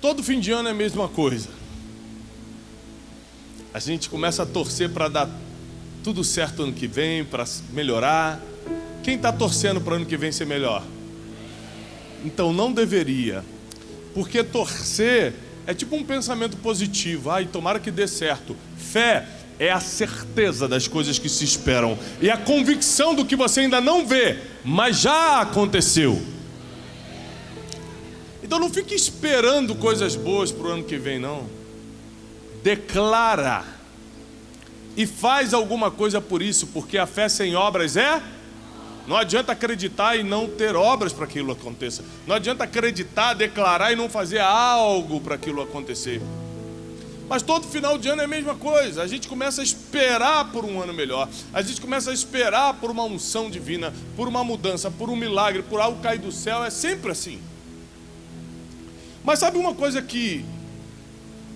Todo fim de ano é a mesma coisa. A gente começa a torcer para dar tudo certo ano que vem, para melhorar. Quem está torcendo para ano que vem ser melhor? Então não deveria. Porque torcer é tipo um pensamento positivo. Ai, tomara que dê certo. Fé é a certeza das coisas que se esperam e a convicção do que você ainda não vê, mas já aconteceu. Então não fique esperando coisas boas para o ano que vem, não. Declara e faz alguma coisa por isso, porque a fé sem obras é... Não adianta acreditar e não ter obras para que aquilo aconteça. Não adianta acreditar, declarar e não fazer algo para aquilo acontecer. Mas todo final de ano é a mesma coisa. A gente começa a esperar por um ano melhor. A gente começa a esperar por uma unção divina, por uma mudança, por um milagre, por algo cair do céu. É sempre assim. Mas sabe uma coisa que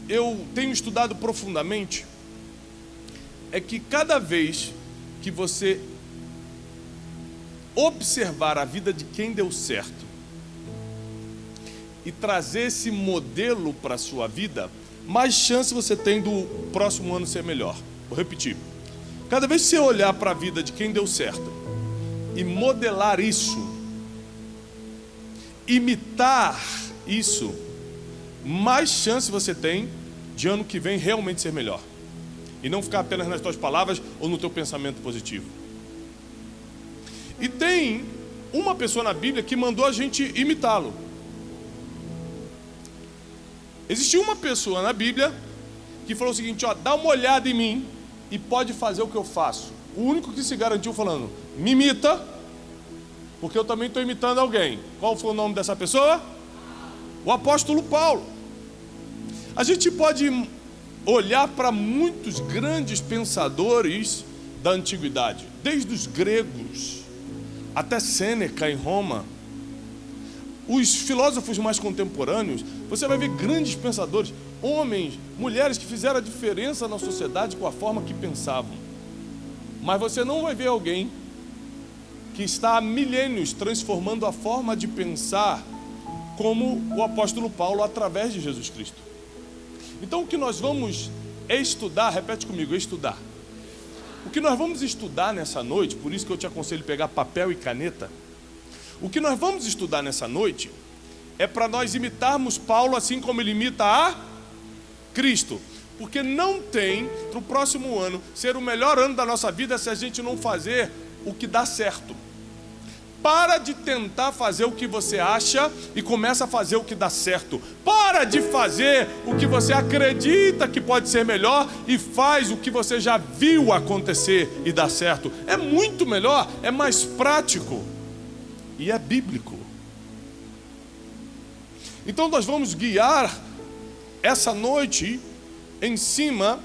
eu tenho estudado profundamente? É que cada vez que você observar a vida de quem deu certo e trazer esse modelo para a sua vida, mais chance você tem do próximo ano ser melhor. Vou repetir. Cada vez que você olhar para a vida de quem deu certo e modelar isso, imitar isso, mais chance você tem de ano que vem realmente ser melhor. E não ficar apenas nas tuas palavras ou no teu pensamento positivo. E tem uma pessoa na Bíblia que mandou a gente imitá-lo. Existiu uma pessoa na Bíblia que falou o seguinte, ó, dá uma olhada em mim e pode fazer o que eu faço. O único que se garantiu falando, me imita, porque eu também estou imitando alguém. Qual foi o nome dessa pessoa? O apóstolo Paulo. A gente pode olhar para muitos grandes pensadores da antiguidade, desde os gregos até Sêneca em Roma. Os filósofos mais contemporâneos, você vai ver grandes pensadores, homens, mulheres que fizeram a diferença na sociedade com a forma que pensavam. Mas você não vai ver alguém que está há milênios transformando a forma de pensar como o apóstolo Paulo através de Jesus Cristo. Então o que nós vamos estudar, repete comigo, estudar. O que nós vamos estudar nessa noite, por isso que eu te aconselho pegar papel e caneta. O que nós vamos estudar nessa noite é para nós imitarmos Paulo assim como ele imita a Cristo. Porque não tem para o próximo ano ser o melhor ano da nossa vida se a gente não fazer o que dá certo. Para de tentar fazer o que você acha e começa a fazer o que dá certo. Para de fazer o que você acredita que pode ser melhor e faz o que você já viu acontecer e dá certo. É muito melhor, é mais prático e é bíblico. Então nós vamos guiar essa noite em cima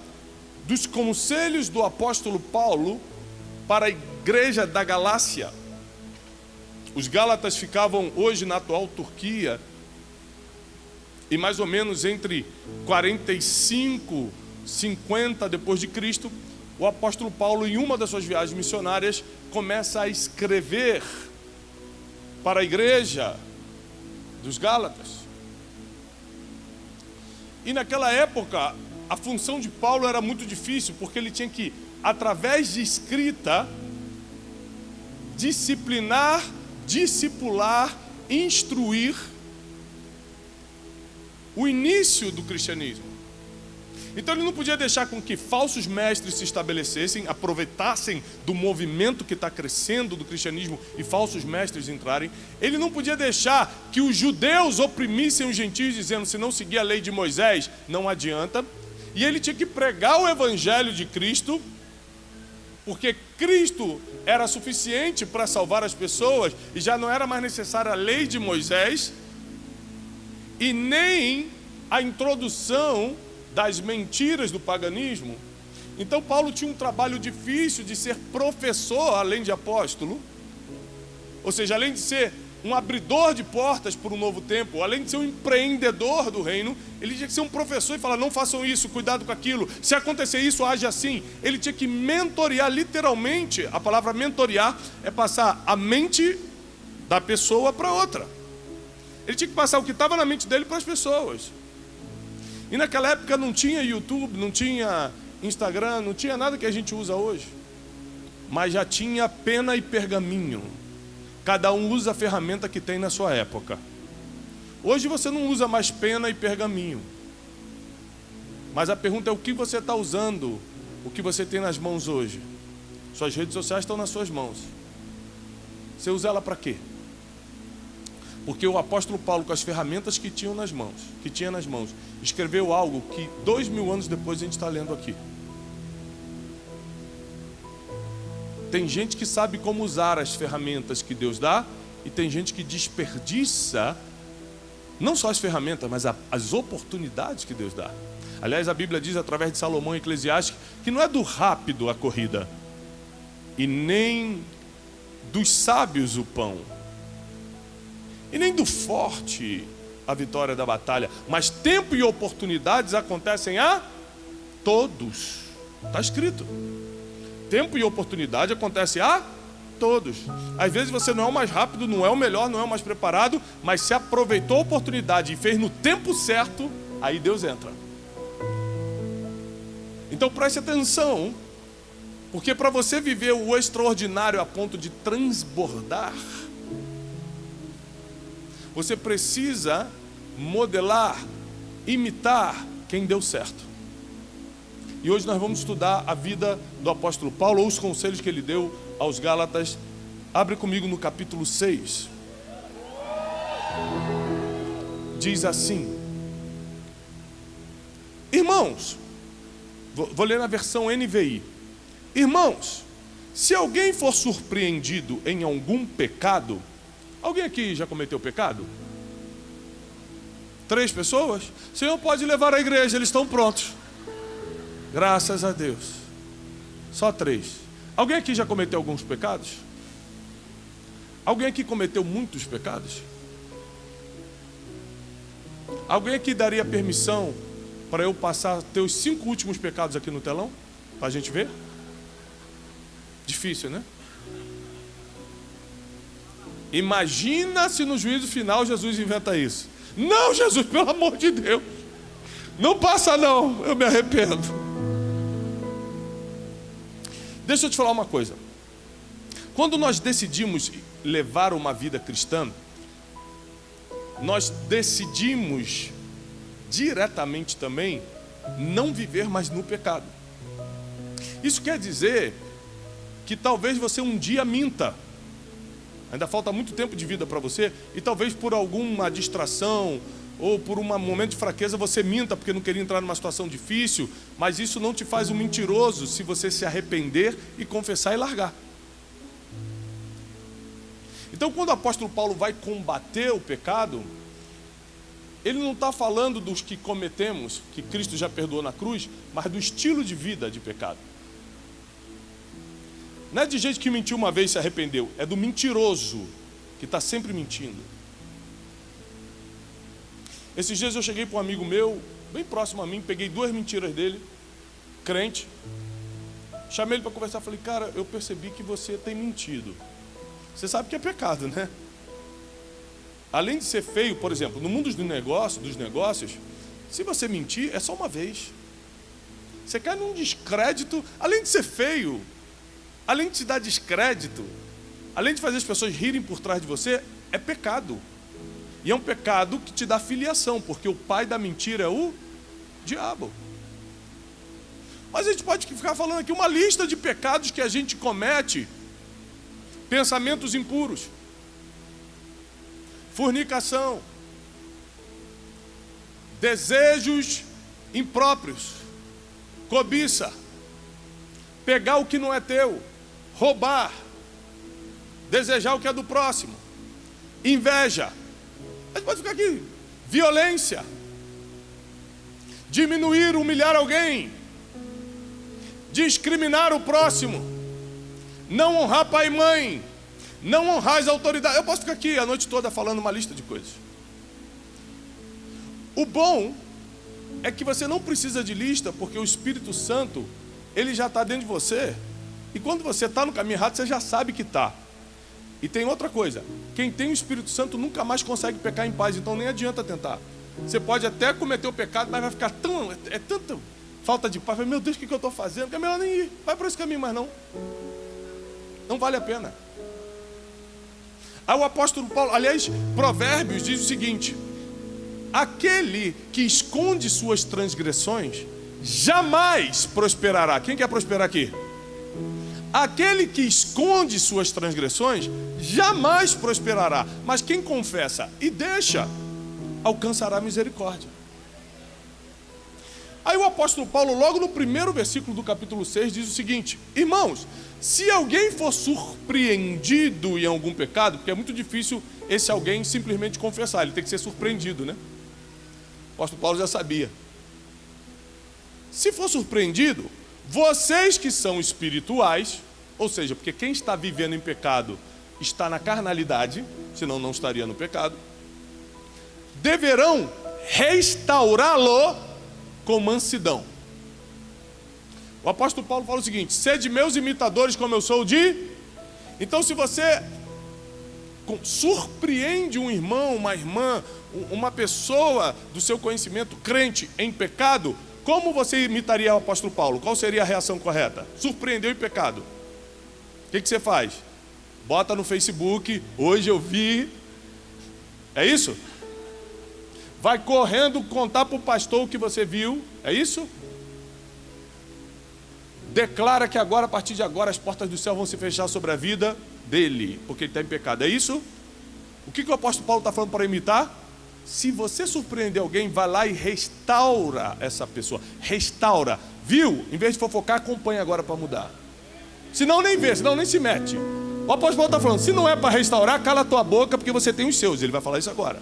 dos conselhos do apóstolo Paulo para a igreja da Galácia. Os Gálatas ficavam hoje na atual Turquia e mais ou menos entre 45 e 50 depois de Cristo, o apóstolo Paulo, em uma das suas viagens missionárias, começa a escrever para a igreja dos Gálatas. E naquela época, a função de Paulo era muito difícil, porque ele tinha que, através de escrita, disciplinar, discipular, instruir o início do cristianismo. Então ele não podia deixar com que falsos mestres se estabelecessem, aproveitassem do movimento que está crescendo do cristianismo e falsos mestres entrarem. Ele não podia deixar que os judeus oprimissem os gentios, dizendo, se não seguir a lei de Moisés, não adianta. E ele tinha que pregar o evangelho de Cristo, porque Cristo era suficiente para salvar as pessoas e já não era mais necessária a lei de Moisés e nem a introdução das mentiras do paganismo. Então Paulo tinha um trabalho difícil de ser professor além de apóstolo, ou seja, além de ser um abridor de portas para um novo tempo, além de ser um empreendedor do reino, ele tinha que ser um professor e falar, não façam isso, cuidado com aquilo, se acontecer isso, age assim. Ele tinha que mentorear, literalmente, a palavra mentorear é passar a mente da pessoa para outra. Ele tinha que passar o que estava na mente dele para as pessoas. E naquela época não tinha YouTube, não tinha Instagram, não tinha nada que a gente usa hoje. Mas já tinha pena e pergaminho. Cada um usa a ferramenta que tem na sua época. Hoje você não usa mais pena e pergaminho. Mas a pergunta é: o que você está usando? O que você tem nas mãos hoje? Suas redes sociais estão nas suas mãos. Você usa ela para quê? Porque o apóstolo Paulo, com as ferramentas que tinha nas mãos, escreveu algo que 2000 anos depois a gente está lendo aqui. Tem gente que sabe como usar as ferramentas que Deus dá, e tem gente que desperdiça não só as ferramentas, mas as oportunidades que Deus dá. Aliás, a Bíblia diz, através de Salomão em Eclesiastes, que não é do rápido a corrida, e nem dos sábios o pão, e nem do forte a vitória da batalha, mas tempo e oportunidades acontecem a todos. Está escrito. Tempo e oportunidade acontecem a todos. Às vezes você não é o mais rápido, não é o melhor, não é o mais preparado, mas se aproveitou a oportunidade e fez no tempo certo, aí Deus entra. Então preste atenção, porque para você viver o extraordinário a ponto de transbordar, você precisa modelar, imitar quem deu certo. E hoje nós vamos estudar a vida do apóstolo Paulo, ou os conselhos que ele deu aos Gálatas. Abre comigo no capítulo 6. Diz assim: irmãos, vou ler na versão NVI. Irmãos, se alguém for surpreendido em algum pecado, alguém aqui já cometeu pecado? 3 pessoas? O Senhor pode levar à igreja, eles estão prontos. Graças a Deus. Só 3. Alguém aqui já cometeu alguns pecados? Alguém aqui cometeu muitos pecados? Alguém aqui daria permissão para eu passar teus 5 últimos pecados aqui no telão? Para a gente ver? Difícil, né? Imagina se no juízo final Jesus inventa isso. Não, Jesus, pelo amor de Deus. Não passa não, eu me arrependo. Deixa eu te falar uma coisa. Quando nós decidimos levar uma vida cristã, nós decidimos diretamente também não viver mais no pecado. Isso quer dizer que talvez você um dia minta. Ainda falta muito tempo de vida para você, e talvez por alguma distração ou por um momento de fraqueza você minta porque não queria entrar numa situação difícil, mas isso não te faz um mentiroso se você se arrepender e confessar e largar. Então, quando o apóstolo Paulo vai combater o pecado, ele não está falando dos que cometemos, que Cristo já perdoou na cruz, mas do estilo de vida de pecado. Não é de gente que mentiu uma vez e se arrependeu, é do mentiroso, que está sempre mentindo. Esses dias eu cheguei para um amigo meu, bem próximo a mim, peguei 2 mentiras dele, crente, chamei ele para conversar, falei: cara, eu percebi que você tem mentido. Você sabe que é pecado, né? Além de ser feio, por exemplo, no mundo dos negócios, se você mentir, é só uma vez. Você cai num descrédito, além de ser feio, além de te dar descrédito, além de fazer as pessoas rirem por trás de você, é pecado. E é um pecado que te dá filiação, porque o pai da mentira é o diabo. Mas a gente pode ficar falando aqui uma lista de pecados que a gente comete. Pensamentos impuros, fornicação, desejos impróprios, cobiça, pegar o que não é teu, roubar, desejar o que é do próximo, inveja. A gente pode ficar aqui. Violência, diminuir, humilhar alguém, discriminar o próximo, não honrar pai e mãe, não honrar as autoridades. Eu posso ficar aqui a noite toda falando uma lista de coisas. O bom é que você não precisa de lista, porque o Espírito Santo, ele já está dentro de você. E quando você está no caminho errado, você já sabe que está. E tem outra coisa: quem tem o Espírito Santo nunca mais consegue pecar em paz, então nem adianta tentar. Você pode até cometer o pecado, mas vai ficar tanta falta de paz. Meu Deus, o que eu estou fazendo? Que é melhor nem ir. Vai por esse caminho, mas não. Não vale a pena. Aí o apóstolo Paulo, aliás, Provérbios diz o seguinte: aquele que esconde suas transgressões jamais prosperará. Quem quer prosperar aqui? Aquele que esconde suas transgressões jamais prosperará, mas quem confessa e deixa alcançará misericórdia. Aí o apóstolo Paulo, logo no primeiro versículo do capítulo 6, diz o seguinte: irmãos, se alguém for surpreendido em algum pecado, porque é muito difícil esse alguém simplesmente confessar, ele tem que ser surpreendido, né? O apóstolo Paulo já sabia. Se for surpreendido, vocês que são espirituais, ou seja, porque quem está vivendo em pecado está na carnalidade, senão não estaria no pecado, deverão restaurá-lo com mansidão. O apóstolo Paulo fala o seguinte: sede meus imitadores como eu sou de... Então, se você surpreende um irmão, uma irmã, uma pessoa do seu conhecimento crente em pecado, como você imitaria o apóstolo Paulo? Qual seria a reação correta? Surpreendeu em pecado. O que você faz? Bota no Facebook, hoje eu vi. É isso? Vai correndo contar para o pastor o que você viu. É isso? Declara que agora, a partir de agora, as portas do céu vão se fechar sobre a vida dele, porque ele está em pecado. É isso? O que o apóstolo Paulo está falando para imitar? Se você surpreender alguém, vai lá e restaura essa pessoa. Restaura. Viu? Em vez de fofocar, acompanha agora para mudar. Senão nem vê, senão nem se mete. O apóstolo Paulo está falando: se não é para restaurar, cala a tua boca, porque você tem os seus. Ele vai falar isso agora.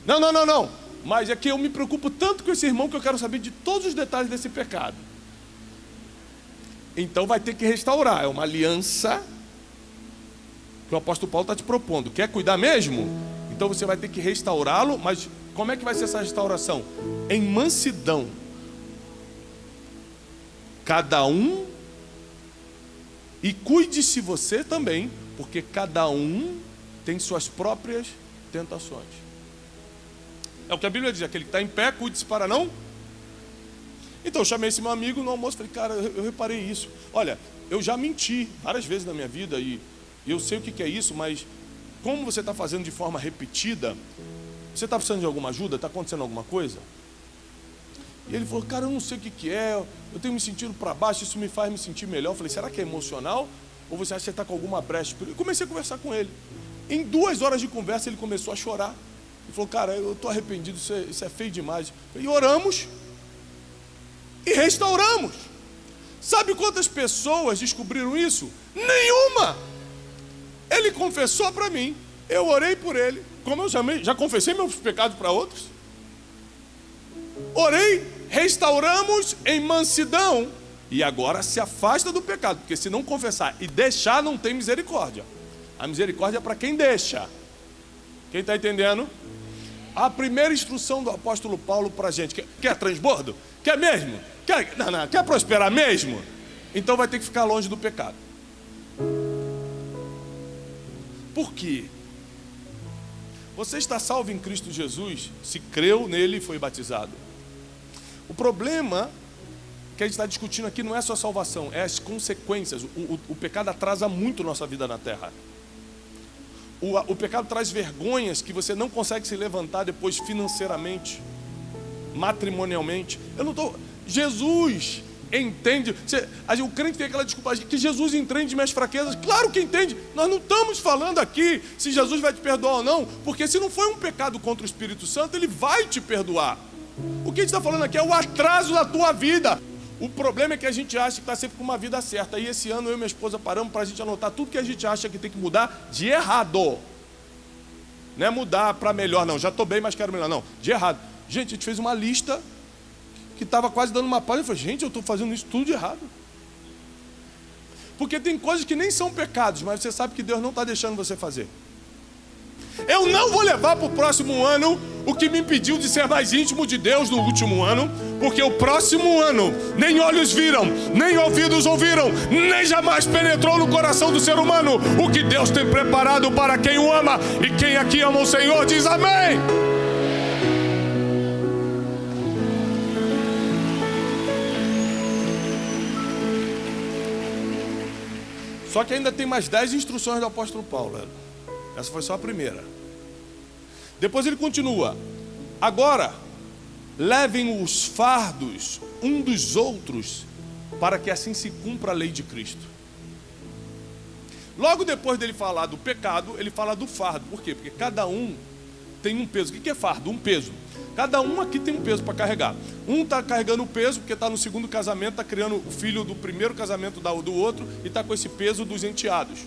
Não. Mas é que eu me preocupo tanto com esse irmão que eu quero saber de todos os detalhes desse pecado. Então vai ter que restaurar. É uma aliança que o apóstolo Paulo está te propondo. Quer cuidar mesmo? Então você vai ter que restaurá-lo. Mas como é que vai ser essa restauração? Em mansidão. Cada um. E cuide-se você também, porque cada um tem suas próprias tentações. É o que a Bíblia diz: aquele que está em pé, cuide-se para não. Então eu chamei esse meu amigo no almoço e falei: cara, eu reparei isso. Olha, eu já menti várias vezes na minha vida e eu sei o que é isso, mas como você está fazendo de forma repetida, você está precisando de alguma ajuda? Está acontecendo alguma coisa? E ele falou: cara, eu não sei o que é, eu tenho me sentido para baixo, isso me faz me sentir melhor. Eu falei: será que é emocional? Ou você acha que você está com alguma brecha? E comecei a conversar com ele. Em 2 horas de conversa ele começou a chorar. Ele falou: cara, eu estou arrependido, isso é feio demais. E oramos e restauramos. Sabe quantas pessoas descobriram isso? Nenhuma! Ele confessou para mim, eu orei por ele. Como eu já confessei meus pecados para outros. Orei, restauramos em mansidão. E agora se afasta do pecado, porque se não confessar e deixar, não tem misericórdia. A misericórdia é para quem deixa. Quem está entendendo? A primeira instrução do apóstolo Paulo para a gente: quer transbordo? Quer mesmo? Quer prosperar mesmo? Então vai ter que ficar longe do pecado. Por quê? Você está salvo em Cristo Jesus se creu nele e foi batizado. O problema que a gente está discutindo aqui não é só a salvação, é as consequências. O pecado atrasa muito nossa vida na terra. O pecado traz vergonhas que você não consegue se levantar depois financeiramente, matrimonialmente. Jesus entende. O crente tem aquela desculpa que Jesus entende minhas fraquezas. Claro que entende. Nós não estamos falando aqui se Jesus vai te perdoar ou não, porque se não foi um pecado contra o Espírito Santo, ele vai te perdoar. O que a gente está falando aqui é o atraso da tua vida. O problema é que a gente acha que está sempre com uma vida certa. E esse ano eu e minha esposa paramos para a gente anotar tudo que a gente acha que tem que mudar de errado. Não é mudar para melhor, não. Já estou bem, mas quero melhor. Não, de errado. Gente, a gente fez uma lista que estava quase dando uma página. Eu falei: gente, eu estou fazendo isso tudo de errado. Porque tem coisas que nem são pecados, mas você sabe que Deus não está deixando você fazer. Eu não vou levar para o próximo ano o que me impediu de ser mais íntimo de Deus no último ano, porque o próximo ano nem olhos viram, nem ouvidos ouviram, nem jamais penetrou no coração do ser humano o que Deus tem preparado para quem o ama. E quem aqui ama o Senhor diz amém. Só que ainda tem mais 10 instruções do apóstolo Paulo. Essa foi só a primeira. Depois ele continua: agora, levem os fardos um dos outros, para que assim se cumpra a lei de Cristo. Logo depois dele falar do pecado, ele fala do fardo. Por quê? Porque cada um tem um peso. O que é fardo? Um peso. Cada um aqui tem um peso para carregar. Um está carregando o peso porque está no segundo casamento, está criando o filho do primeiro casamento do outro e está com esse peso dos enteados.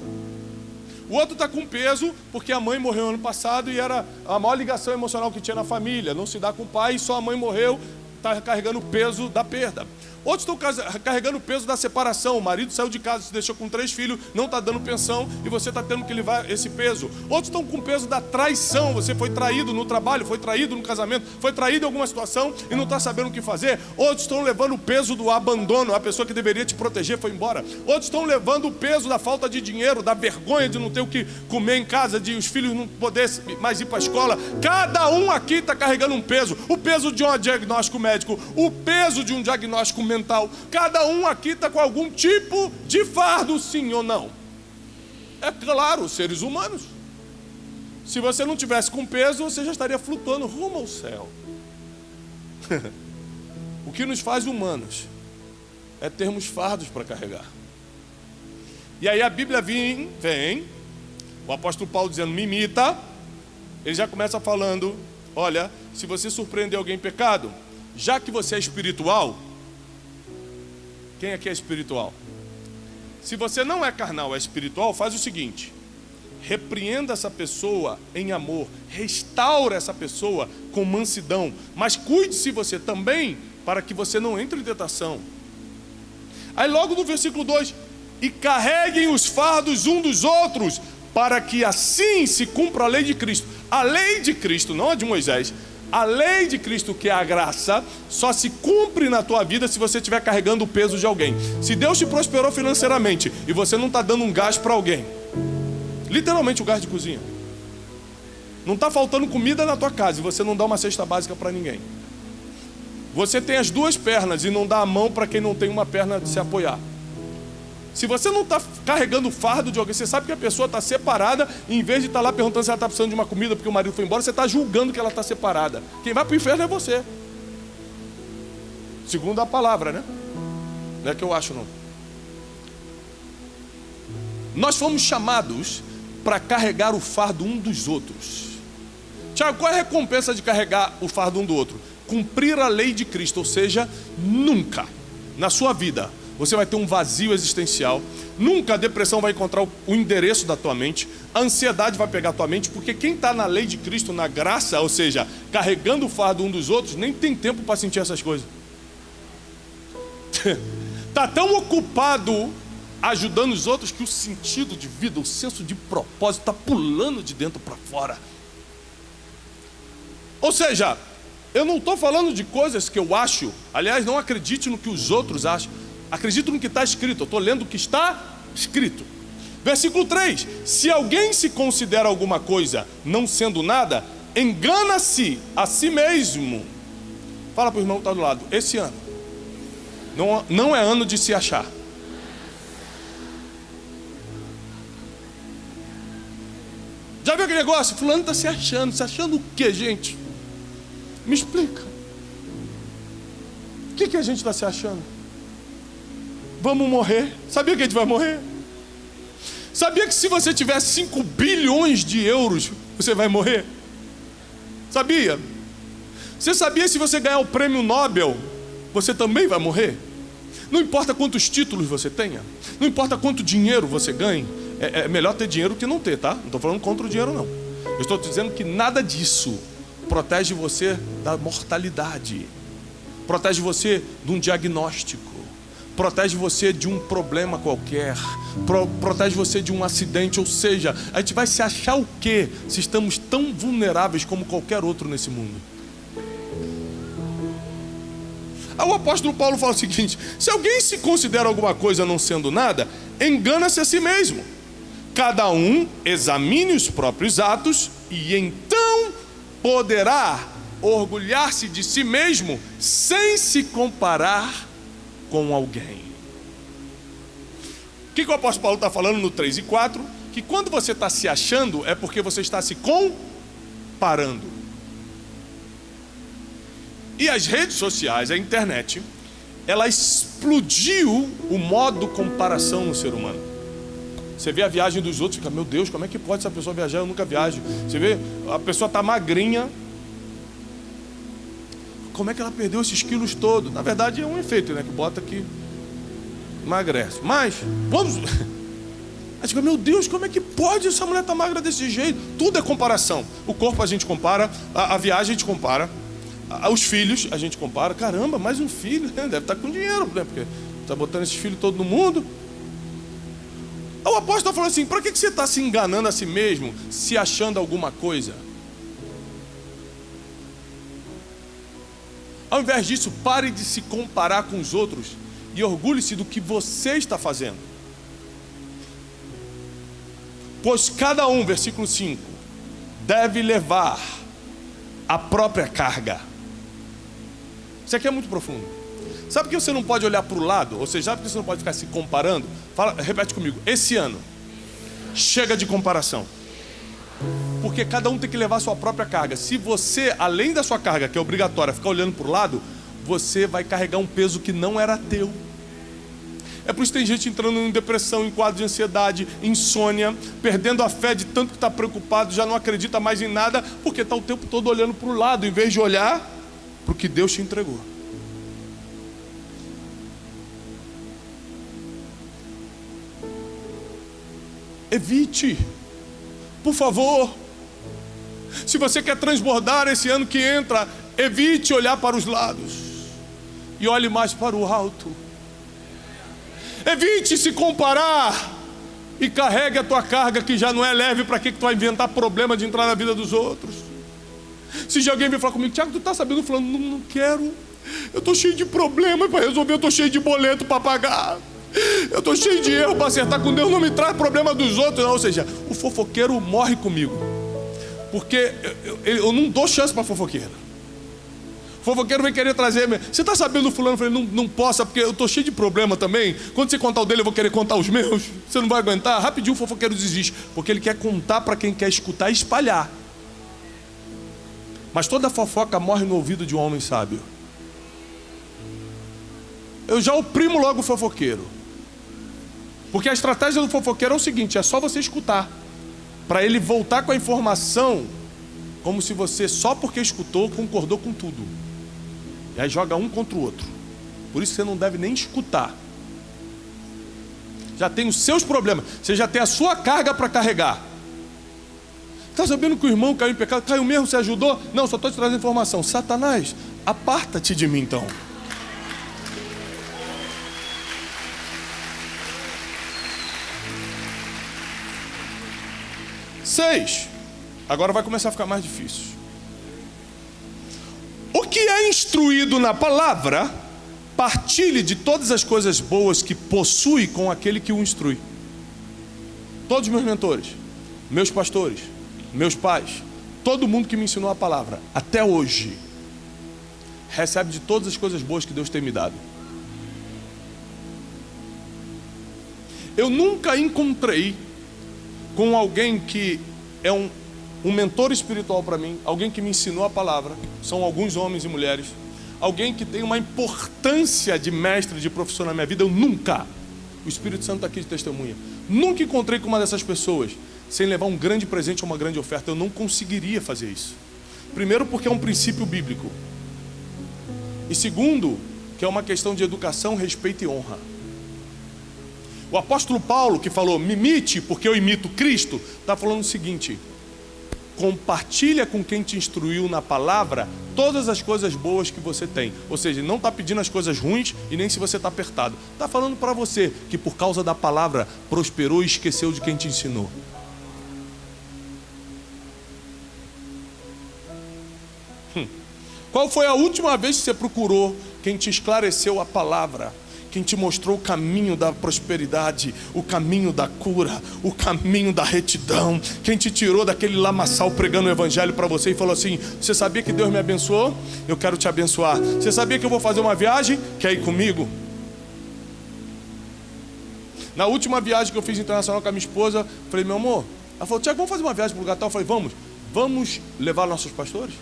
O outro está com peso porque a mãe morreu ano passado e era a maior ligação emocional que tinha na família. Não se dá com o pai, só a mãe morreu, está carregando o peso da perda. Outros estão carregando o peso da separação. O marido saiu de casa, se deixou com 3 filhos, não está dando pensão e você está tendo que levar esse peso. Outros estão com o peso da traição. Você foi traído no trabalho, foi traído no casamento, foi traído em alguma situação e não está sabendo o que fazer. Outros estão levando o peso do abandono. A pessoa que deveria te proteger foi embora. Outros estão levando o peso da falta de dinheiro, da vergonha de não ter o que comer em casa, de os filhos não poderem mais ir para a escola. Cada um aqui está carregando um peso. O peso de um diagnóstico médico, o peso de um diagnóstico mental. Cada um aqui está com algum tipo de fardo, sim ou não? É claro, seres humanos. Se você não tivesse com peso, você já estaria flutuando rumo ao céu. O que nos faz humanos é termos fardos para carregar. E aí a Bíblia vem, o apóstolo Paulo dizendo, me imita. Ele já começa falando, olha, se você surpreender alguém em pecado, já que você é espiritual, quem aqui é espiritual? Se você não é carnal, é espiritual, faz o seguinte: repreenda essa pessoa em amor, restaura essa pessoa com mansidão, mas cuide-se você também, para que você não entre em tentação. Aí logo no versículo 2, e carreguem os fardos um dos outros, para que assim se cumpra a lei de Cristo. A lei de Cristo, não a de Moisés. A lei de Cristo, que é a graça, só se cumpre na tua vida se você estiver carregando o peso de alguém. Se Deus te prosperou financeiramente e você não está dando um gás para alguém, literalmente o gás de cozinha, não está faltando comida na tua casa e você não dá uma cesta básica para ninguém. Você tem as 2 pernas e não dá a mão para quem não tem uma perna de se apoiar. Se você não está carregando o fardo de alguém, você sabe que a pessoa está separada, e em vez de estar lá perguntando se ela está precisando de uma comida porque o marido foi embora, você está julgando que ela está separada. Quem vai para o inferno é você. Segundo a palavra, né? Não é que eu acho, não. Nós fomos chamados para carregar o fardo um dos outros. Tiago, qual é a recompensa de carregar o fardo um do outro? Cumprir a lei de Cristo, ou seja, nunca na sua vida você vai ter um vazio existencial. Nunca a depressão vai encontrar o endereço da tua mente. A ansiedade vai pegar a tua mente, porque quem está na lei de Cristo, na graça, ou seja, carregando o fardo um dos outros, nem tem tempo para sentir essas coisas. Está tão ocupado ajudando os outros que o sentido de vida, o senso de propósito está pulando de dentro para fora. Ou seja, eu não estou falando de coisas que eu acho. Aliás, não acredite no que os outros acham. Acredito no que está escrito. Eu estou lendo o que está escrito. Versículo 3: se alguém se considera alguma coisa não sendo nada, engana-se a si mesmo. Fala para o irmão que está do lado: esse ano não é ano de se achar. Já viu aquele negócio? Fulano está se achando o quê, gente? Me explica. O que a gente está se achando? Vamos morrer. Sabia que a gente vai morrer? Sabia que se você tiver 5 bilhões de euros, você vai morrer? Sabia? Você sabia se você ganhar o prêmio Nobel, você também vai morrer? Não importa quantos títulos você tenha, não importa quanto dinheiro você ganhe, é melhor ter dinheiro que não ter, tá? Não estou falando contra o dinheiro, não. Eu estou dizendo que nada disso protege você da mortalidade, protege você de um diagnóstico, protege você de um problema qualquer, protege você de um acidente. Ou seja, a gente vai se achar o quê se estamos tão vulneráveis como qualquer outro nesse mundo? Aí o apóstolo Paulo fala o seguinte: se alguém se considera alguma coisa não sendo nada, engana-se a si mesmo. Cada um examine os próprios atos e então poderá orgulhar-se de si mesmo sem se comparar com alguém. que o apóstolo Paulo está falando no 3 e 4? Que quando você está se achando, é porque você está se comparando. E as redes sociais, a internet, ela explodiu o modo comparação no ser humano. Você vê a viagem dos outros e fica, meu Deus, como é que pode essa pessoa viajar? Eu nunca viajo. Você vê, a pessoa está magrinha. Como é que ela perdeu esses quilos todos? Na verdade é um efeito, né? Que bota que emagrece. Mas, vamos... Aí fica, meu Deus, como é que pode essa mulher estar magra desse jeito? Tudo é comparação. O corpo a gente compara, a viagem a gente compara, os filhos a gente compara. Caramba, mais um filho, né? Deve estar com dinheiro, né? Porque está botando esses filhos todos no mundo. O apóstolo falou assim, para que você está se enganando a si mesmo, se achando alguma coisa? Ao invés disso, pare de se comparar com os outros e orgulhe-se do que você está fazendo. Pois cada um, versículo 5, deve levar a própria carga. Isso aqui é muito profundo. Sabe por que você não pode olhar para o lado? Ou seja, sabe por que você não pode ficar se comparando? Repete comigo, esse ano, chega de comparação. Porque cada um tem que levar a sua própria carga. Se você, além da sua carga, que é obrigatória, ficar olhando para o lado, você vai carregar um peso que não era teu. É por isso que tem gente entrando em depressão, em quadro de ansiedade, insônia, perdendo a fé de tanto que está preocupado, já não acredita mais em nada, porque está o tempo todo olhando para o lado, em vez de olhar para o que Deus te entregou. Evite, por favor. Se você quer transbordar esse ano que entra, evite olhar para os lados e olhe mais para o alto. Evite se comparar e carregue a tua carga que já não é leve. Para que tu vai inventar problema de entrar na vida dos outros? Se alguém vir falar comigo, Tiago, tu está sabendo? Falando, não quero. Eu estou cheio de problema para resolver, eu estou cheio de boleto para pagar. Eu estou cheio de erro para acertar com Deus, não me traz problema dos outros. Não. Ou seja, o fofoqueiro morre comigo. Porque eu não dou chance para fofoqueiro. O fofoqueiro vem querer trazer. Você está sabendo, fulano? Eu falei, não posso, porque eu estou cheio de problema também. Quando você contar o dele, eu vou querer contar os meus. Você não vai aguentar? Rapidinho o fofoqueiro desiste. Porque ele quer contar para quem quer escutar e espalhar. Mas toda fofoca morre no ouvido de um homem sábio. Eu já oprimo logo o fofoqueiro. Porque a estratégia do fofoqueiro é o seguinte, é só você escutar, para ele voltar com a informação, como se você só porque escutou, concordou com tudo. E aí joga um contra o outro. Por isso você não deve nem escutar. Já tem os seus problemas, você já tem a sua carga para carregar. Está sabendo que o irmão caiu em pecado? Caiu mesmo, você ajudou? Não, só estou te trazendo informação. Satanás, aparta-te de mim então. Seis. Agora vai começar a ficar mais difícil. O que é instruído na palavra, partilhe de todas as coisas boas que possui com aquele que o instrui. Todos os meus mentores, meus pastores, meus pais, todo mundo que me ensinou a palavra, até hoje, recebe de todas as coisas boas que Deus tem me dado. Eu nunca encontrei com alguém que é um mentor espiritual para mim, alguém que me ensinou a palavra, são alguns homens e mulheres, alguém que tem uma importância de mestre, de professor na minha vida, eu nunca, o Espírito Santo está aqui de testemunha, nunca encontrei com uma dessas pessoas sem levar um grande presente ou uma grande oferta. Eu não conseguiria fazer isso. Primeiro porque é um princípio bíblico, e segundo, que é uma questão de educação, respeito e honra. O apóstolo Paulo, que falou, me imite porque eu imito Cristo, está falando o seguinte, compartilha com quem te instruiu na palavra todas as coisas boas que você tem. Ou seja, não está pedindo as coisas ruins e nem se você está apertado. Está falando para você que por causa da palavra prosperou e esqueceu de quem te ensinou. Qual foi a última vez que você procurou quem te esclareceu a palavra? Quem te mostrou o caminho da prosperidade, o caminho da cura, o caminho da retidão, quem te tirou daquele lamaçal pregando o evangelho para você e falou assim, você sabia que Deus me abençoou? Eu quero te abençoar. Você sabia que eu vou fazer uma viagem? Quer ir comigo? Na última viagem que eu fiz internacional com a minha esposa, falei, meu amor, ela falou, Tiago, vamos fazer uma viagem para o lugar tal? Eu falei, vamos levar nossos pastores?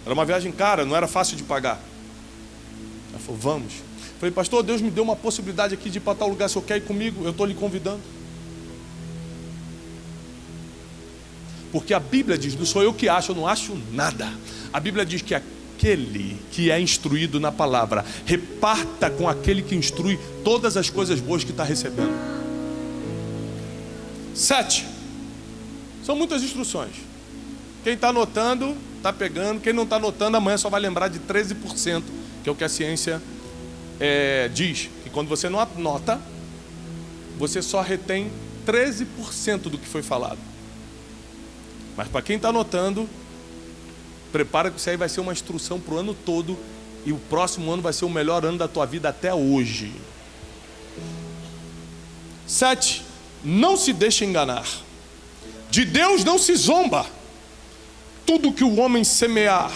Era uma viagem cara, não era fácil de pagar. Ela falou, vamos. Eu falei, pastor, Deus me deu uma possibilidade aqui de ir para tal lugar, se eu quer ir comigo, eu estou lhe convidando. Porque a Bíblia diz, não sou eu que acho, eu não acho nada. A Bíblia diz que aquele que é instruído na palavra, reparta com aquele que instrui todas as coisas boas que está recebendo. 7. São muitas instruções. Quem está anotando, está pegando. Quem não está anotando, amanhã só vai lembrar de 13%, que é o que a ciência diz. Que quando você não anota, você só retém 13% do que foi falado. Mas para quem está anotando, prepara que isso aí vai ser uma instrução para o ano todo. E o próximo ano vai ser o melhor ano da tua vida até hoje. 7. Não se deixe enganar. De Deus não se zomba. Tudo que o homem semear,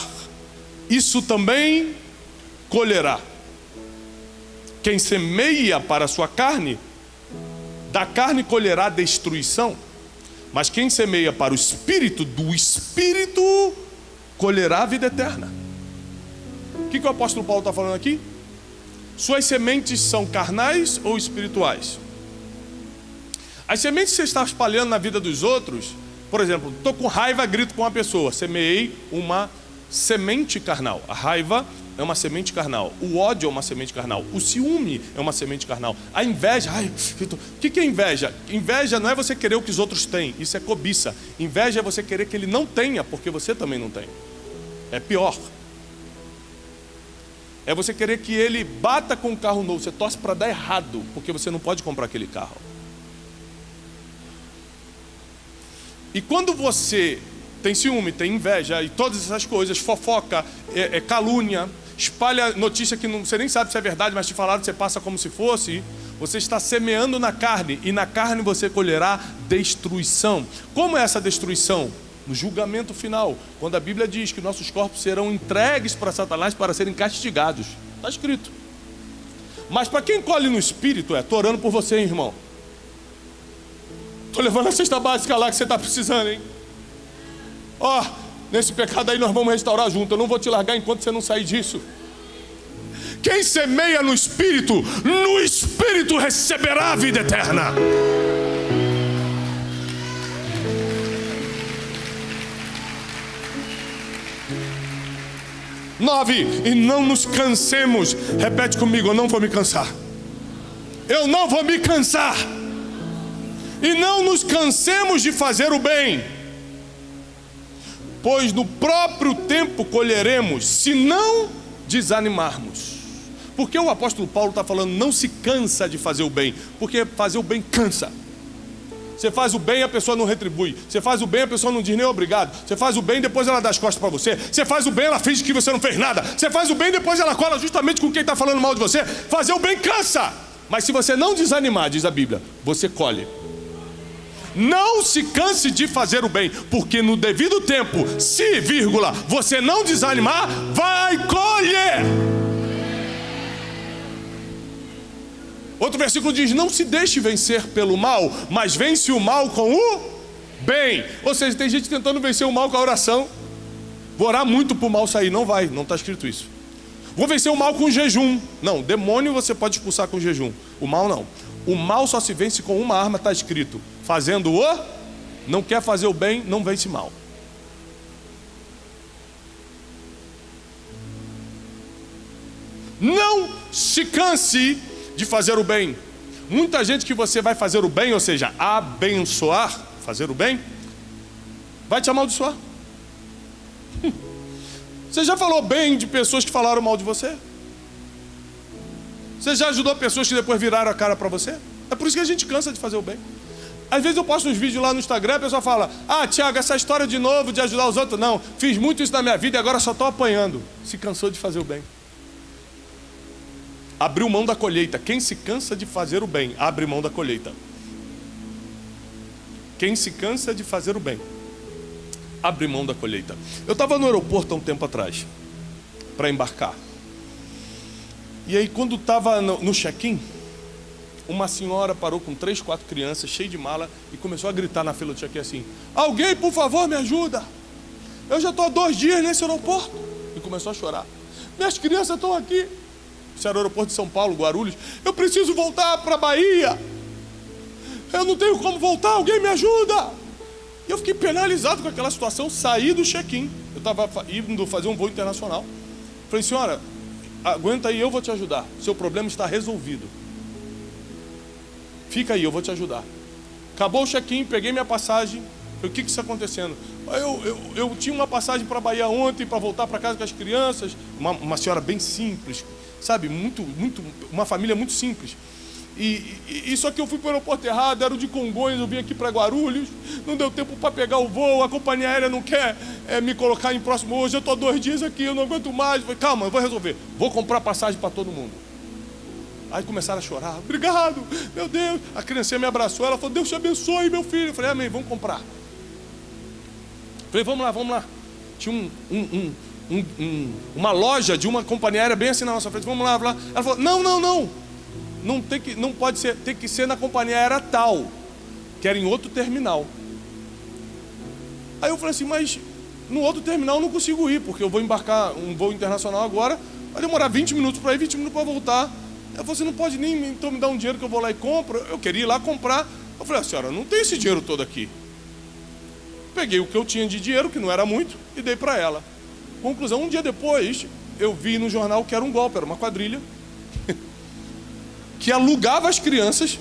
isso também colherá. Quem semeia para a sua carne, da carne colherá destruição. Mas quem semeia para o Espírito, do Espírito colherá a vida eterna. O que o apóstolo Paulo está falando aqui? Suas sementes são carnais ou espirituais? As sementes que você está espalhando na vida dos outros, por exemplo, estou com raiva, grito com uma pessoa, semeei uma semente carnal. A raiva é uma semente carnal. O ódio é uma semente carnal. O ciúme é uma semente carnal. A inveja, o que é inveja? Inveja não é você querer o que os outros têm, isso é cobiça. Inveja é você querer que ele não tenha, porque você também não tem. É pior. É você querer que ele bata com um carro novo, você torce para dar errado, porque você não pode comprar aquele carro. E quando você tem ciúme, tem inveja e todas essas coisas, fofoca, calúnia, espalha notícia que você nem sabe se é verdade, mas te falaram, você passa como se fosse, você está semeando na carne, e na carne você colherá destruição. Como é essa destruição? No julgamento final, quando a Bíblia diz que nossos corpos serão entregues para Satanás para serem castigados. Está escrito. Mas para quem colhe no Espírito, estou orando por você, hein, irmão. Estou levando a cesta básica lá que você está precisando, hein? Nesse pecado aí nós vamos restaurar junto. Eu não vou te largar enquanto você não sair disso. Quem semeia no Espírito receberá a vida eterna. Nove, e não nos cansemos. Repete comigo, eu não vou me cansar. Eu não vou me cansar. E não nos cansemos de fazer o bem, pois no próprio tempo colheremos, se não desanimarmos. Por que o apóstolo Paulo está falando não se cansa de fazer o bem? Porque fazer o bem cansa. Você faz o bem e a pessoa não retribui. Você faz o bem e a pessoa não diz nem obrigado. Você faz o bem e depois ela dá as costas para você. Você faz o bem e ela finge que você não fez nada. Você faz o bem e depois ela cola justamente com quem está falando mal de você. Fazer o bem cansa. Mas se você não desanimar, diz a Bíblia, você colhe. Não se canse de fazer o bem, porque no devido tempo, se, você não desanimar, vai colher. Outro versículo diz, não se deixe vencer pelo mal, mas vence o mal com o bem. Ou seja, tem gente tentando vencer o mal com a oração. Vou orar muito para o mal sair. Não vai, não está escrito isso. Vou vencer o mal com jejum. Não, demônio você pode expulsar com jejum. O mal não. O mal só se vence com uma arma, está escrito. Fazendo o, não quer fazer o bem, não vence mal. Não se canse de fazer o bem. Muita gente que você vai fazer o bem, ou seja, abençoar, fazer o bem, vai te amaldiçoar. Você já falou bem de pessoas que falaram mal de você? Você já ajudou pessoas que depois viraram a cara para você? É por isso que a gente cansa de fazer o bem. Às vezes eu posto uns vídeos lá no Instagram, a pessoa fala, Tiago, essa história de novo de ajudar os outros. Não, fiz muito isso na minha vida e agora só estou apanhando. Se cansou de fazer o bem. Abriu mão da colheita. Quem se cansa de fazer o bem, abre mão da colheita. Quem se cansa de fazer o bem, abre mão da colheita. Eu estava no aeroporto há um tempo atrás, para embarcar. E aí quando estava no check-in, uma senhora parou com 3, 4 crianças, cheia de mala, e começou a gritar na fila do check-in assim: alguém, por favor, me ajuda. Eu já estou há 2 dias nesse aeroporto. E começou a chorar. Minhas crianças estão aqui. Esse era o aeroporto de São Paulo, Guarulhos. Eu preciso voltar para a Bahia. Eu não tenho como voltar, alguém me ajuda. E eu fiquei penalizado com aquela situação, saí do check-in. Eu estava indo fazer um voo internacional. Falei: senhora, aguenta aí, eu vou te ajudar. Seu problema está resolvido. Fica aí, eu vou te ajudar. Acabou o check-in, peguei minha passagem. Falei: o que está acontecendo? Eu tinha uma passagem para a Bahia ontem, para voltar para casa com as crianças. Uma senhora bem simples, sabe? Uma família muito simples. E só que eu fui para o aeroporto errado, era o de Congonhas, eu vim aqui para Guarulhos, não deu tempo para pegar o voo, a companhia aérea não quer me colocar em próximo hoje, eu estou 2 dias aqui, eu não aguento mais. Falei: calma, eu vou resolver, vou comprar passagem para todo mundo. Aí começaram a chorar: obrigado, meu Deus. A criancinha me abraçou, ela falou: Deus te abençoe, meu filho. Eu falei: amém, vamos comprar. Falei: vamos lá. Tinha uma loja de uma companhia aérea bem assim na nossa frente, vamos lá. Ela falou: não pode ser, tem que ser na companhia aérea tal, que era em outro terminal. Aí eu falei assim: mas no outro terminal eu não consigo ir, porque eu vou embarcar um voo internacional agora, vai demorar 20 minutos para ir, 20 minutos para voltar. Ela falou: você não pode nem então me dar um dinheiro que eu vou lá e compro? Eu queria ir lá comprar. Eu falei: senhora, não tem esse dinheiro todo aqui. Peguei o que eu tinha de dinheiro, que não era muito, e dei para ela. Conclusão: um dia depois eu vi no jornal que era um golpe, era uma quadrilha que alugava as crianças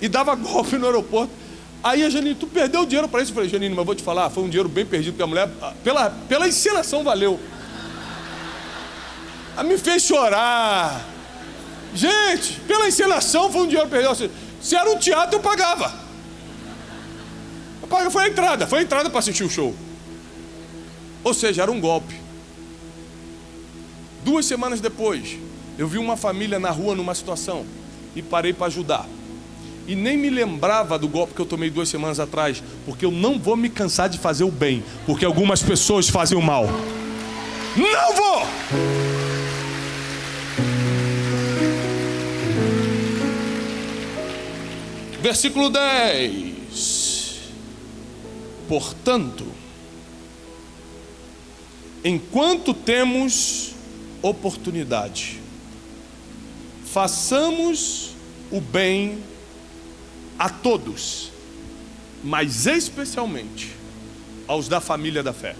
e dava golpe no aeroporto. Aí a Janine: tu perdeu o dinheiro para isso? Eu falei: Janine, mas vou te falar, foi um dinheiro bem perdido, porque a mulher, pela encenação, valeu. Ela me fez chorar. Gente, pela encenação foi um dinheiro perdido. Se era um teatro, eu pagava. Foi a entrada para assistir o show. Ou seja, era um golpe. 2 semanas depois, eu vi uma família na rua numa situação e parei para ajudar. E nem me lembrava do golpe que eu tomei 2 semanas atrás, porque eu não vou me cansar de fazer o bem, porque algumas pessoas fazem o mal. Não vou! Versículo 10. Portanto, enquanto temos oportunidade, façamos o bem a todos, mas especialmente aos da família da fé.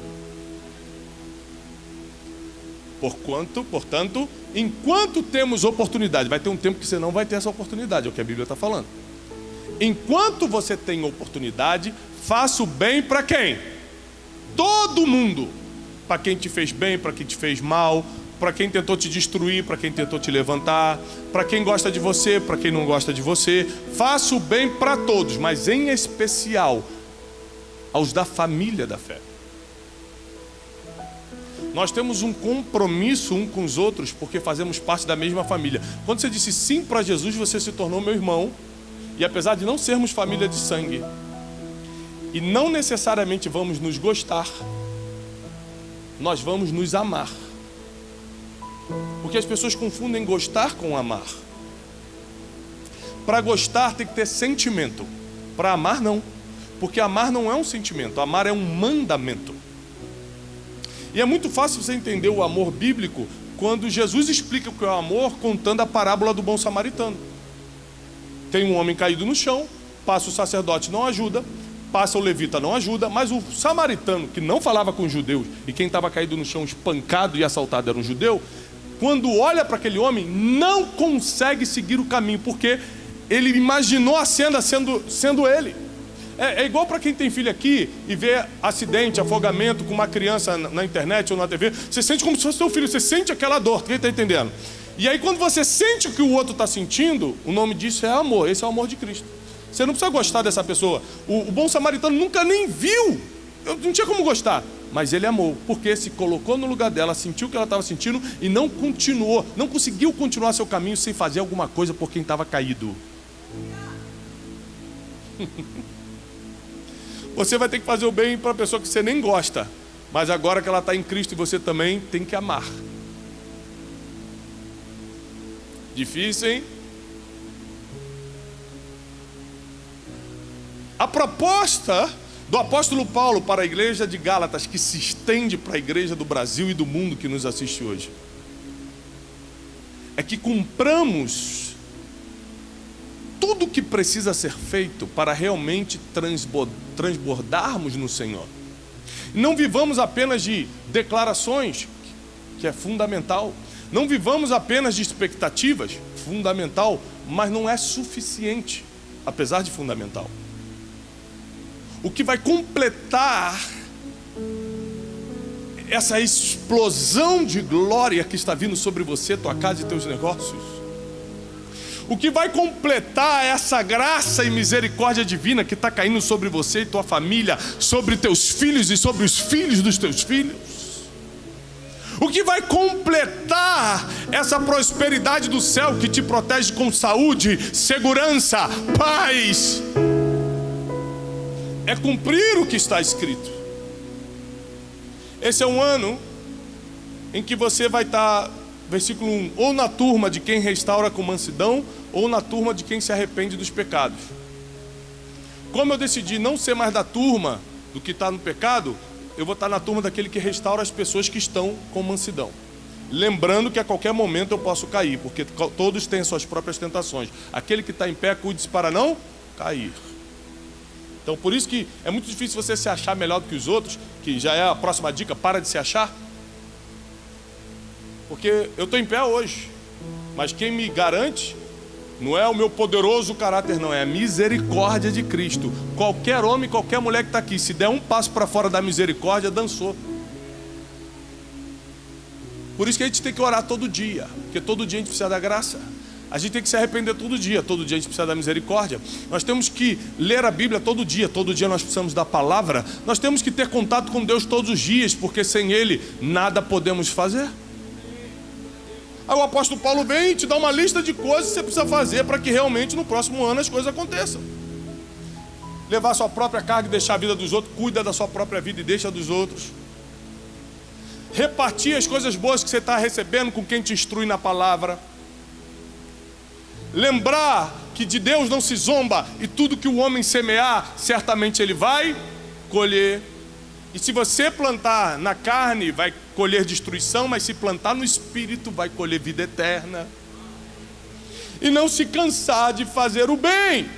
Portanto, enquanto temos oportunidade, vai ter um tempo que você não vai ter essa oportunidade, é o que a Bíblia está falando. Enquanto você tem oportunidade, faça o bem para quem? Todo mundo. Para quem te fez bem, para quem te fez mal, para quem tentou te destruir, para quem tentou te levantar, para quem gosta de você, para quem não gosta de você. Faça o bem para todos, mas em especial aos da família da fé. Nós temos um compromisso um com os outros, porque fazemos parte da mesma família. Quando você disse sim para Jesus, você se tornou meu irmão. E apesar de não sermos família de sangue, e não necessariamente vamos nos gostar, nós vamos nos amar. Porque as pessoas confundem gostar com amar. Para gostar tem que ter sentimento. Para amar não. Porque amar não é um sentimento, amar é um mandamento. E é muito fácil você entender o amor bíblico quando Jesus explica o que é o amor contando a parábola do bom samaritano. Tem um homem caído no chão, passa o sacerdote, não ajuda, passa o levita, não ajuda, mas o samaritano, que não falava com os judeus, e quem estava caído no chão espancado e assaltado era um judeu, quando olha para aquele homem, não consegue seguir o caminho, porque ele imaginou a cena sendo ele. É igual para quem tem filho aqui e vê acidente, afogamento com uma criança na internet ou na TV, você sente como se fosse seu filho, você sente aquela dor, quem está entendendo? E aí quando você sente o que o outro está sentindo, o nome disso é amor, esse é o amor de Cristo. Você não precisa gostar dessa pessoa. O bom samaritano nunca nem viu, eu não tinha como gostar, mas ele amou, porque se colocou no lugar dela, sentiu o que ela estava sentindo e não continuou, não conseguiu continuar seu caminho sem fazer alguma coisa por quem estava caído. Você vai ter que fazer o bem para a pessoa que você nem gosta, mas agora que ela está em Cristo e você também tem que amar. Difícil, hein? A proposta do apóstolo Paulo para a igreja de Gálatas, que se estende para a igreja do Brasil e do mundo que nos assiste hoje, é que cumpramos tudo o que precisa ser feito para realmente transbordarmos no Senhor. Não vivamos apenas de declarações, que é fundamental. Não vivamos apenas de expectativas, fundamental, mas não é suficiente, apesar de fundamental. O que vai completar essa explosão de glória que está vindo sobre você, tua casa e teus negócios, o que vai completar essa graça e misericórdia divina que está caindo sobre você e tua família, sobre teus filhos e sobre os filhos dos teus filhos, o que vai completar essa prosperidade do céu que te protege com saúde, segurança, paz, é cumprir o que está escrito. Esse é um ano em que você vai estar, versículo 1, ou na turma de quem restaura com mansidão, ou na turma de quem se arrepende dos pecados. Como eu decidi não ser mais da turma do que está no pecado, eu vou estar na turma daquele que restaura as pessoas que estão com mansidão. Lembrando que a qualquer momento eu posso cair, porque todos têm suas próprias tentações. Aquele que está em pé, cuide-se para não cair. Então por isso que é muito difícil você se achar melhor do que os outros, que já é a próxima dica, para de se achar. Porque eu estou em pé hoje, mas quem me garante não é o meu poderoso caráter, não, é a misericórdia de Cristo. Qualquer homem, qualquer mulher que está aqui, se der um passo para fora da misericórdia, dançou. Por isso que a gente tem que orar todo dia, porque todo dia a gente precisa da graça. A gente tem que se arrepender todo dia a gente precisa da misericórdia. Nós temos que ler a Bíblia todo dia nós precisamos da palavra. Nós temos que ter contato com Deus todos os dias, porque sem Ele nada podemos fazer. Aí o apóstolo Paulo vem e te dá uma lista de coisas que você precisa fazer para que realmente no próximo ano as coisas aconteçam. Levar a sua própria carga e deixar a vida dos outros. Cuida da sua própria vida e deixa dos outros. Repartir as coisas boas que você está recebendo com quem te instrui na palavra. Lembrar que de Deus não se zomba, e tudo que o homem semear, certamente ele vai colher. E se você plantar na carne, vai colher destruição, mas se plantar no Espírito, vai colher vida eterna. E não se cansar de fazer o bem,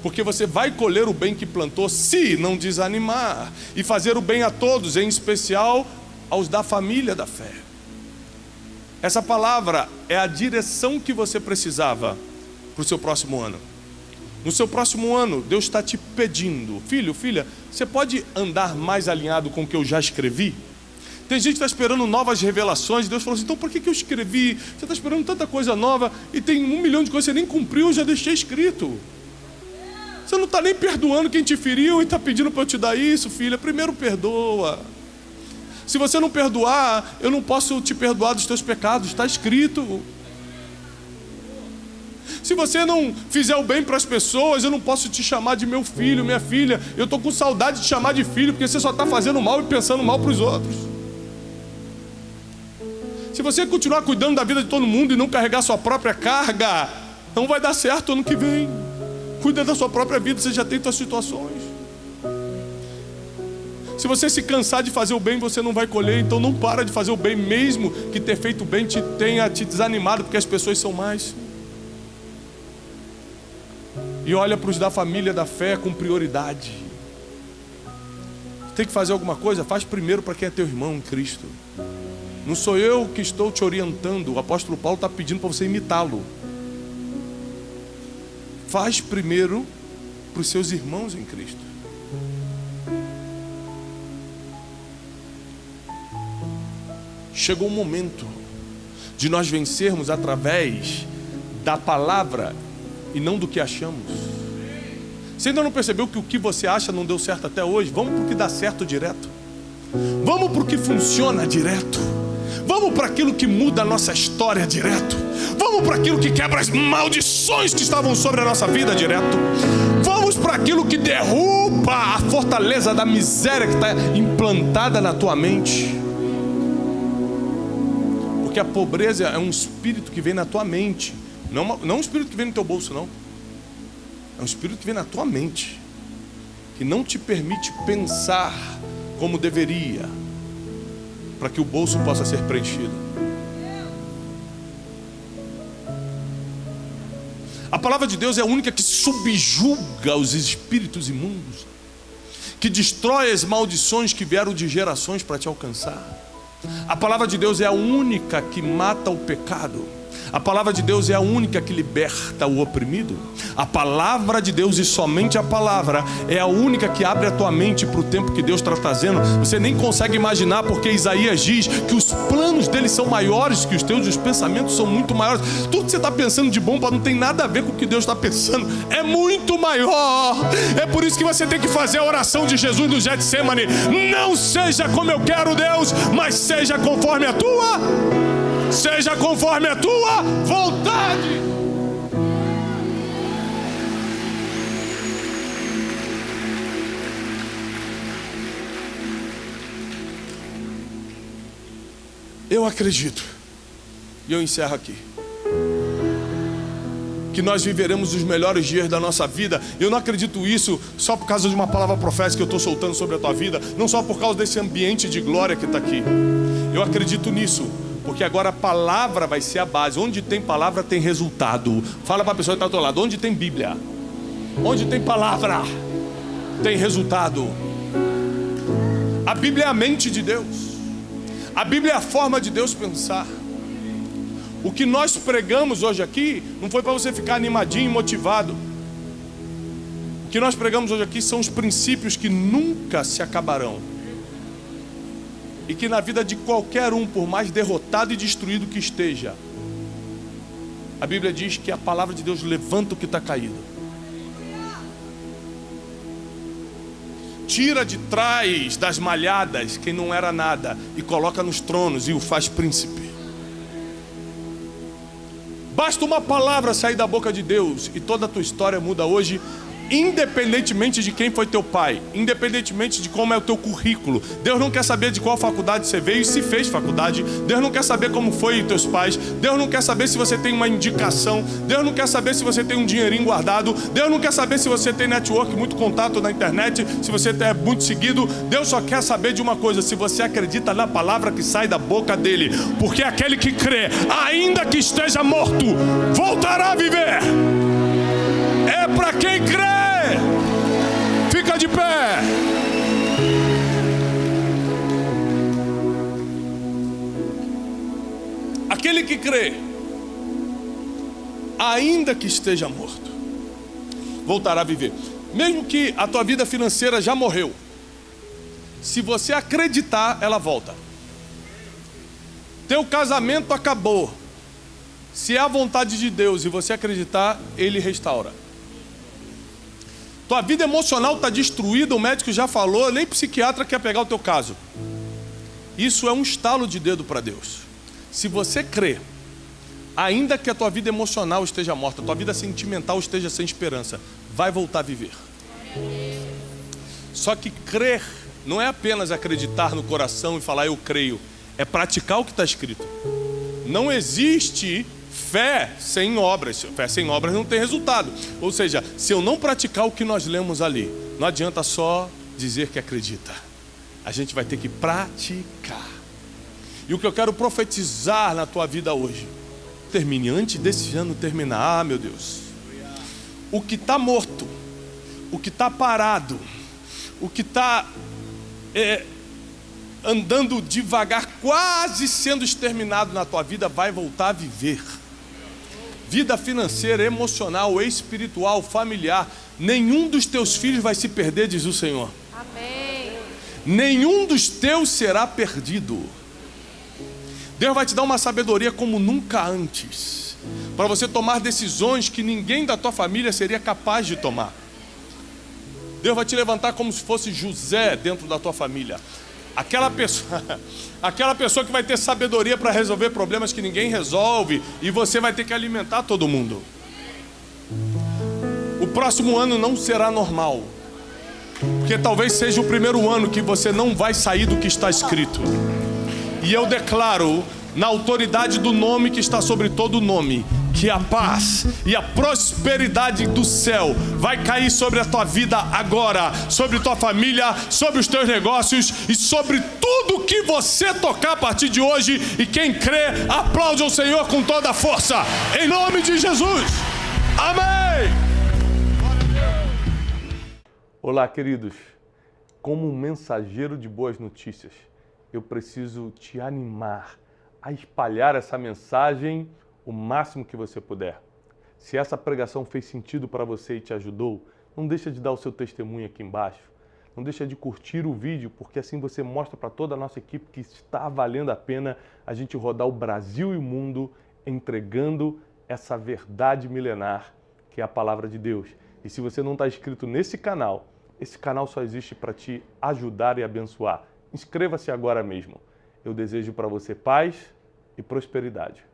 porque você vai colher o bem que plantou, se não desanimar. E fazer o bem a todos, em especial aos da família da fé. Essa palavra é a direção que você precisava para o seu próximo ano. No seu próximo ano, Deus está te pedindo: filho, filha, você pode andar mais alinhado com o que eu já escrevi? Tem gente que está esperando novas revelações. Deus falou assim: então por que eu escrevi? Você está esperando tanta coisa nova e tem 1 milhão de coisas que você nem cumpriu, eu já deixei escrito. Você não está nem perdoando quem te feriu e está pedindo para eu te dar isso, filha. Primeiro perdoa. Se você não perdoar, eu não posso te perdoar dos teus pecados, está escrito. Se você não fizer o bem para as pessoas, eu não posso te chamar de meu filho, minha filha. Eu estou com saudade de te chamar de filho, porque você só está fazendo mal e pensando mal para os outros. Se você continuar cuidando da vida de todo mundo e não carregar sua própria carga, não vai dar certo ano que vem. Cuida da sua própria vida, você já tem suas situações. Se você se cansar de fazer o bem, você não vai colher. Então não para de fazer o bem, mesmo que ter feito o bem tenha te desanimado, porque as pessoas são mais. E olha para os da família da fé com prioridade. Tem que fazer alguma coisa? Faz primeiro para quem é teu irmão em Cristo. Não sou eu que estou te orientando. O apóstolo Paulo está pedindo para você imitá-lo. Faz primeiro para os seus irmãos em Cristo. Chegou o momento de nós vencermos através da palavra e não do que achamos. Você ainda não percebeu que o que você acha não deu certo até hoje? Vamos para o que dá certo direto. Vamos para o que funciona direto. Vamos para aquilo que muda a nossa história direto. Vamos para aquilo que quebra as maldições que estavam sobre a nossa vida direto. Vamos para aquilo que derruba a fortaleza da miséria que está implantada na tua mente. Porque a pobreza é um espírito que vem na tua mente. Não um espírito que vem no teu bolso, não. É um espírito que vem na tua mente, que não te permite pensar como deveria, para que o bolso possa ser preenchido. A palavra de Deus é a única que subjuga os espíritos imundos, que destrói as maldições que vieram de gerações para te alcançar. A palavra de Deus é a única que mata o pecado. A palavra de Deus é a única que liberta o oprimido. A palavra de Deus, e somente a palavra, é a única que abre a tua mente para o tempo que Deus está trazendo. Você nem consegue imaginar, porque Isaías diz que os planos dele são maiores que os teus, e os pensamentos são muito maiores. Tudo que você está pensando de bom não tem nada a ver com o que Deus está pensando, é muito maior. É por isso que você tem que fazer a oração de Jesus no Getsemane: não seja como eu quero, Deus, mas seja conforme a tua vontade. Eu acredito, e eu encerro aqui, que nós viveremos os melhores dias da nossa vida. Eu não acredito isso só por causa de uma palavra profética que eu estou soltando sobre a tua vida, não só por causa desse ambiente de glória que está aqui. Eu acredito nisso porque agora a palavra vai ser a base. Onde tem palavra tem resultado. Fala para a pessoa que está ao teu lado: onde tem Bíblia, onde tem palavra, tem resultado. A Bíblia é a mente de Deus. A Bíblia é a forma de Deus pensar. O que nós pregamos hoje aqui não foi para você ficar animadinho e motivado. O que nós pregamos hoje aqui são os princípios que nunca se acabarão, e que na vida de qualquer um, por mais derrotado e destruído que esteja, a Bíblia diz que a palavra de Deus levanta o que está caído, tira de trás das malhadas quem não era nada e coloca nos tronos e o faz príncipe. Basta uma palavra sair da boca de Deus e toda a tua história muda hoje, independentemente de quem foi teu pai, independentemente de como é o teu currículo. Deus não quer saber de qual faculdade você veio e se fez faculdade. Deus não quer saber como foi teus pais. Deus não quer saber se você tem uma indicação. Deus não quer saber se você tem um dinheirinho guardado. Deus não quer saber se você tem network, muito contato na internet, se você é muito seguido. Deus só quer saber de uma coisa: se você acredita na palavra que sai da boca dele. Porque aquele que crê, ainda que esteja morto, voltará a viver. É para quem crê. Fica de pé. Aquele que crê, ainda que esteja morto, voltará a viver. Mesmo que a tua vida financeira já morreu, se você acreditar, ela volta. Teu casamento acabou, se é a vontade de Deus e você acreditar, Ele restaura. Tua vida emocional está destruída, o médico já falou, nem psiquiatra quer pegar o teu caso. Isso é um estalo de dedo para Deus. Se você crê, ainda que a tua vida emocional esteja morta, a tua vida sentimental esteja sem esperança, vai voltar a viver. Só que crer não é apenas acreditar no coração e falar eu creio, é praticar o que está escrito. Não existe fé sem obras. Fé sem obras não tem resultado. Ou seja, se eu não praticar o que nós lemos ali, não adianta só dizer que acredita. A gente vai ter que praticar. E o que eu quero profetizar na tua vida hoje, termine antes desse ano terminar. Ah, meu Deus, o que está morto, o que está parado, o que está andando devagar, quase sendo exterminado na tua vida, vai voltar a viver. Vida financeira, emocional, espiritual, familiar. Nenhum dos teus filhos vai se perder, diz o Senhor. Amém. Nenhum dos teus será perdido. Deus vai te dar uma sabedoria como nunca antes, para você tomar decisões que ninguém da tua família seria capaz de tomar. Deus vai te levantar como se fosse José dentro da tua família. Aquela pessoa que vai ter sabedoria para resolver problemas que ninguém resolve, e você vai ter que alimentar todo mundo. O próximo ano não será normal, porque talvez seja o primeiro ano que você não vai sair do que está escrito. E eu declaro, na autoridade do nome que está sobre todo nome, que a paz e a prosperidade do céu vai cair sobre a tua vida agora, sobre tua família, sobre os teus negócios e sobre tudo que você tocar a partir de hoje. E quem crê, aplaude ao Senhor com toda a força, em nome de Jesus. Amém! Olá, queridos. Como um mensageiro de boas notícias, eu preciso te animar a espalhar essa mensagem o máximo que você puder. Se essa pregação fez sentido para você e te ajudou, não deixa de dar o seu testemunho aqui embaixo. Não deixa de curtir o vídeo, porque assim você mostra para toda a nossa equipe que está valendo a pena a gente rodar o Brasil e o mundo entregando essa verdade milenar que é a palavra de Deus. E se você não está inscrito nesse canal, esse canal só existe para te ajudar e abençoar. Inscreva-se agora mesmo. Eu desejo para você paz e prosperidade.